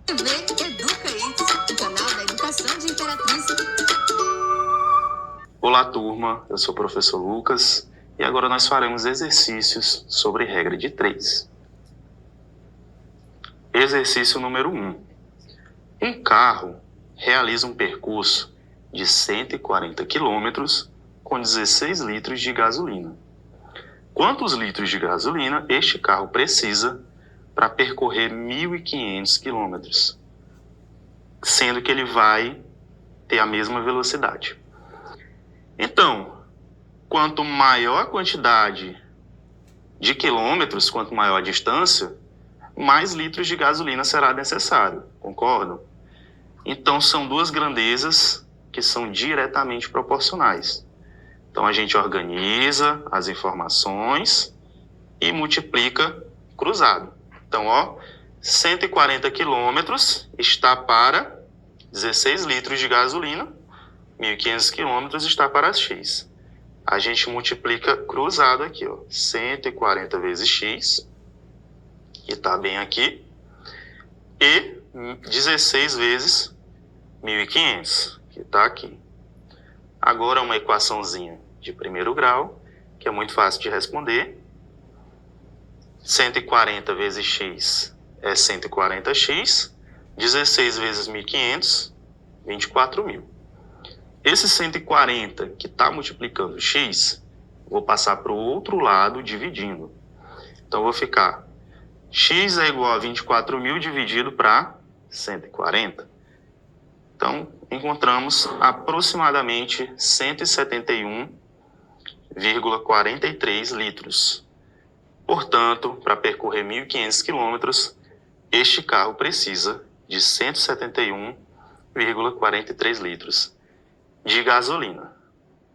TV EducaX, o canal da educação de Imperatriz. Olá, turma. Eu sou o professor Lucas e agora nós faremos exercícios sobre regra de 3. Exercício número 1. Um carro realiza um percurso de 140 km com 16 litros de gasolina. Quantos litros de gasolina este carro precisa para percorrer 1.500 km, sendo que ele vai ter a mesma velocidade? Então, quanto maior a quantidade de quilômetros, quanto maior a distância, mais litros de gasolina será necessário, concordam? Então, são duas grandezas que são diretamente proporcionais. Então, a gente organiza as informações e multiplica cruzado. Então, 140 quilômetros está para 16 litros de gasolina, 1.500 quilômetros está para x. A gente multiplica cruzado aqui, 140 vezes x, que está bem aqui, e 16 vezes 1.500, que está aqui. Agora uma equaçãozinha de primeiro grau, que é muito fácil de responder. 140 vezes x é 140x, 16 vezes 1.500, 24.000. Esse 140 que está multiplicando x, vou passar para o outro lado dividindo. Então, vou ficar x é igual a 24.000 dividido para 140. Então, encontramos aproximadamente 171,43 litros. Portanto, para percorrer 1.500 quilômetros, este carro precisa de 171,43 litros de gasolina.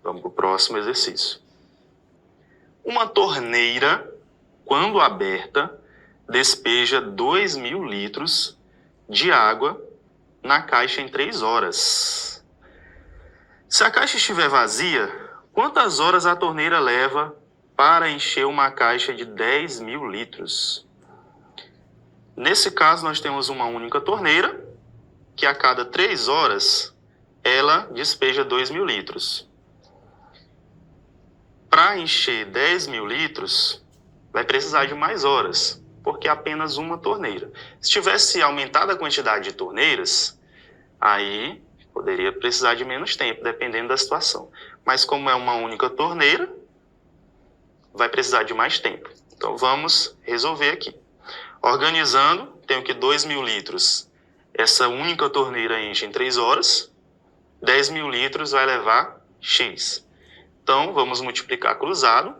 Vamos para o próximo exercício. Uma torneira, quando aberta, despeja 2.000 litros de água na caixa em 3 horas. Se a caixa estiver vazia, quantas horas a torneira leva para encher uma caixa de 10.000 litros? Nesse caso, nós temos uma única torneira, que a cada 3 horas, ela despeja 2.000 litros. Para encher 10.000 litros, vai precisar de mais horas, porque é apenas uma torneira. Se tivesse aumentado a quantidade de torneiras, aí poderia precisar de menos tempo, dependendo da situação. Mas como é uma única torneira, vai precisar de mais tempo. Então, vamos resolver aqui. Organizando, tenho que 2.000 litros. Essa única torneira enche em 3 horas. 10.000 litros vai levar x. Então, vamos multiplicar cruzado.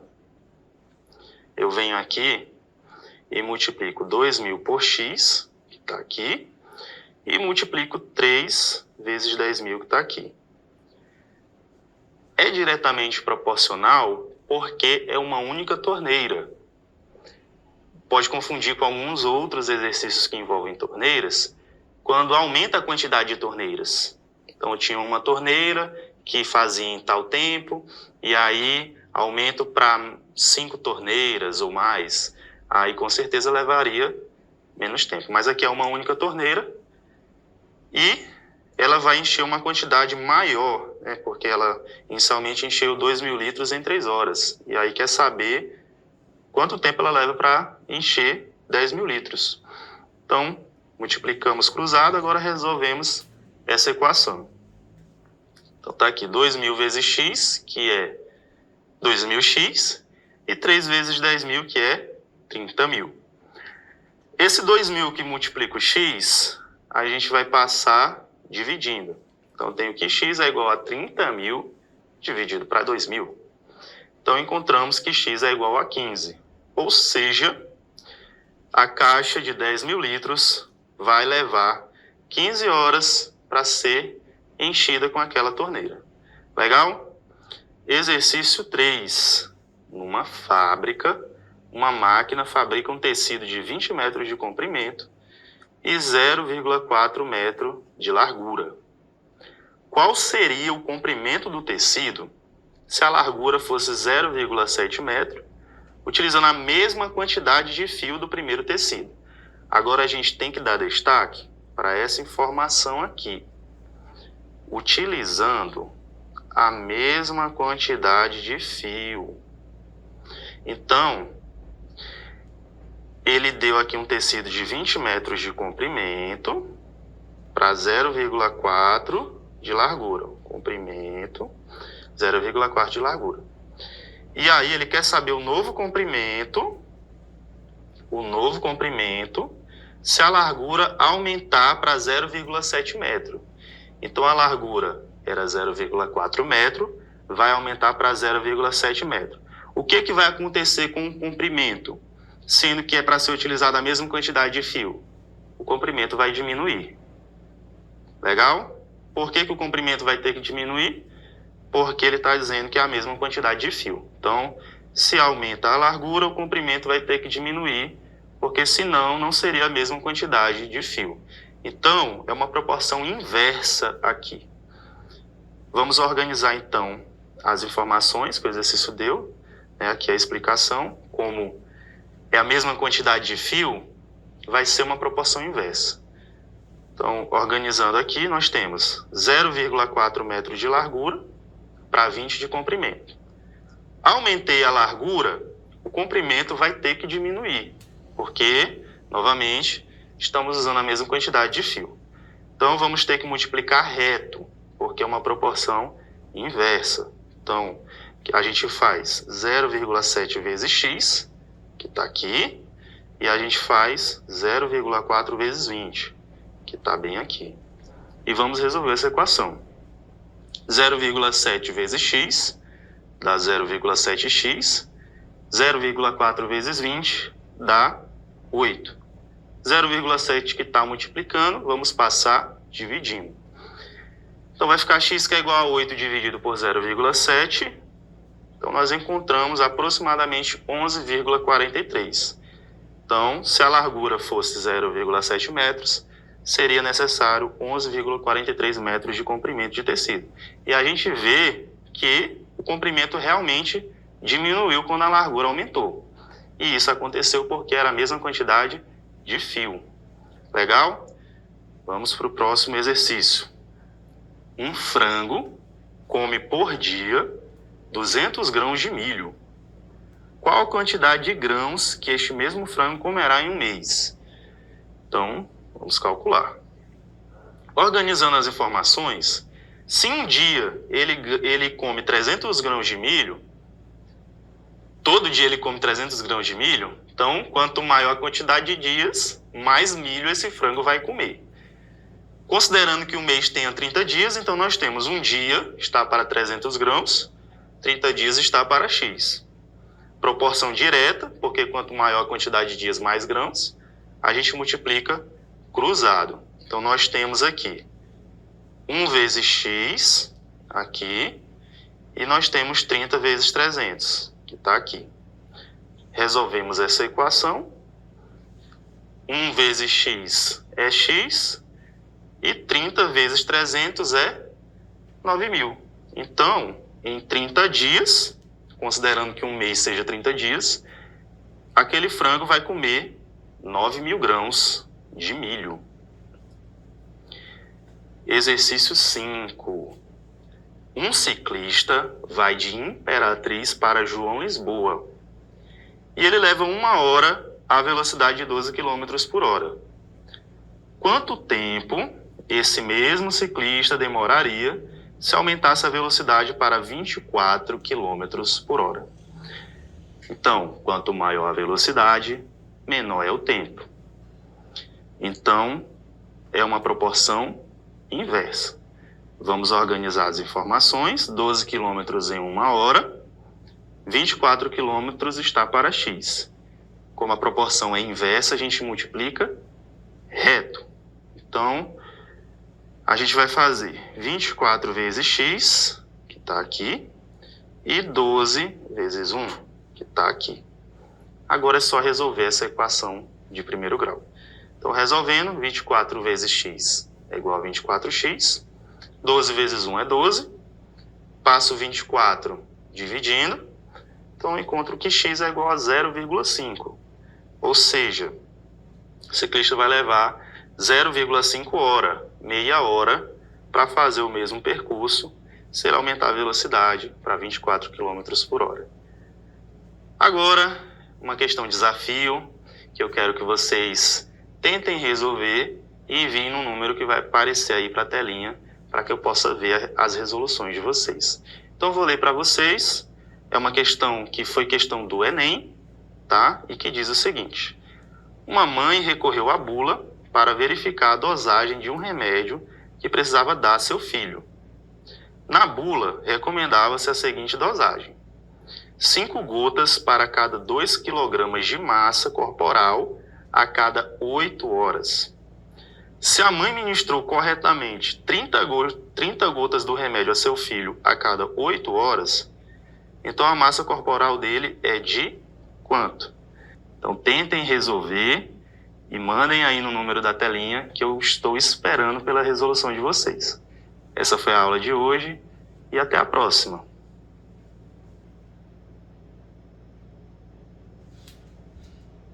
Eu venho aqui e multiplico 2.000 por x, que está aqui, e multiplico 3 vezes 10.000, que está aqui. É diretamente proporcional porque é uma única torneira. Pode confundir com alguns outros exercícios que envolvem torneiras, quando aumenta a quantidade de torneiras. Então, eu tinha uma torneira que fazia em tal tempo, e aí aumento para 5 torneiras ou mais. Aí, com certeza, levaria menos tempo. Mas aqui é uma única torneira e ela vai encher uma quantidade maior, né? Porque ela inicialmente encheu 2.000 litros em 3 horas. E aí quer saber quanto tempo ela leva para encher 10.000 litros. Então, multiplicamos cruzado, agora resolvemos essa equação. Então, está aqui 2.000 vezes x, que é 2.000x, e 3 vezes 10.000, que é 30.000. Esse 2.000 que multiplica o x, a gente vai passar dividindo. Então, tenho que x é igual a 30.000 dividido para 2.000. Então, encontramos que x é igual a 15. Ou seja, a caixa de 10.000 litros vai levar 15 horas para ser enchida com aquela torneira. Legal? Exercício 3. Numa fábrica, uma máquina fabrica um tecido de 20 metros de comprimento e 0,4 metro de largura. Qual seria o comprimento do tecido se a largura fosse 0,7 metro, utilizando a mesma quantidade de fio do primeiro tecido? Agora a gente tem que dar destaque para essa informação aqui, utilizando a mesma quantidade de fio. Então, ele deu aqui um tecido de 20 metros de comprimento para 0,4 de largura. Comprimento, 0,4 de largura. E aí ele quer saber o novo comprimento, se a largura aumentar para 0,7 metro. Então a largura era 0,4 metro, vai aumentar para 0,7 metro. O que vai acontecer com o comprimento? Sendo que é para ser utilizada a mesma quantidade de fio. O comprimento vai diminuir. Legal? Por que o comprimento vai ter que diminuir? Porque ele está dizendo que é a mesma quantidade de fio. Então, se aumenta a largura, o comprimento vai ter que diminuir, porque senão não seria a mesma quantidade de fio. Então, é uma proporção inversa aqui. Vamos organizar, então, as informações que o exercício deu. Aqui a explicação, como é a mesma quantidade de fio, vai ser uma proporção inversa. Então, organizando aqui, nós temos 0,4 metros de largura para 20 de comprimento. Aumentei a largura, o comprimento vai ter que diminuir, porque, novamente, estamos usando a mesma quantidade de fio. Então, vamos ter que multiplicar reto, porque é uma proporção inversa. Então, a gente faz 0,7 vezes x, que está aqui, e a gente faz 0,4 vezes 20, que está bem aqui. E vamos resolver essa equação. 0,7 vezes x dá 0,7x. 0,4 vezes 20 dá 8. 0,7 que está multiplicando, vamos passar dividindo. Então vai ficar x que é igual a 8 dividido por 0,7. Então nós encontramos aproximadamente 11,43. Então, se a largura fosse 0,7 metros, seria necessário 11,43 metros de comprimento de tecido. E a gente vê que o comprimento realmente diminuiu quando a largura aumentou. E isso aconteceu porque era a mesma quantidade de fio. Legal? Vamos para o próximo exercício. Um frango come por dia 200 grãos de milho. Qual a quantidade de grãos que este mesmo frango comerá em um mês? Então, vamos calcular. Organizando as informações, se um dia ele come 300 grãos de milho, todo dia ele come 300 grãos de milho, então, quanto maior a quantidade de dias, mais milho esse frango vai comer. Considerando que o mês tenha 30 dias, então nós temos um dia está para 300 grãos, 30 dias está para x. Proporção direta, porque quanto maior a quantidade de dias, mais grãos, a gente multiplica cruzado. Então, nós temos aqui 1 vezes x, aqui, e nós temos 30 vezes 300, que está aqui. Resolvemos essa equação. 1 vezes x é x, e 30 vezes 300 é 9.000. Então, em 30 dias, considerando que um mês seja 30 dias, aquele frango vai comer 9.000 grãos de milho. Exercício 5. Um ciclista vai de Imperatriz para João Lisboa e ele leva 1 hora à velocidade de 12 km por hora. Quanto tempo esse mesmo ciclista demoraria se aumentasse a velocidade para 24 km por hora? Então, quanto maior a velocidade, menor é o tempo. Então, é uma proporção inversa. Vamos organizar as informações. 12 km em 1 hora, 24 km está para x. Como a proporção é inversa, a gente multiplica reto. Então, a gente vai fazer 24 vezes x, que está aqui, e 12 vezes 1, que está aqui. Agora é só resolver essa equação de primeiro grau. Então, resolvendo, 24 vezes x é igual a 24x. 12 vezes 1 é 12. Passo 24 dividindo. Então, encontro que x é igual a 0,5. Ou seja, o ciclista vai levar 0,5 hora, meia hora, para fazer o mesmo percurso, se ele aumentar a velocidade para 24 km por hora. Agora, uma questão de desafio, que eu quero que vocês tentem resolver e enviem no número que vai aparecer aí para a telinha, para que eu possa ver as resoluções de vocês. Então, eu vou ler para vocês. É uma questão que foi questão do Enem, tá? E que diz o seguinte: uma mãe recorreu à bula para verificar a dosagem de um remédio que precisava dar a seu filho. Na bula, recomendava-se a seguinte dosagem: 5 gotas para cada 2 kg de massa corporal a cada 8 horas. Se a mãe ministrou corretamente 30 gotas do remédio a seu filho a cada 8 horas, então a massa corporal dele é de quanto? Então tentem resolver e mandem aí no número da telinha, que eu estou esperando pela resolução de vocês. Essa foi a aula de hoje e até a próxima.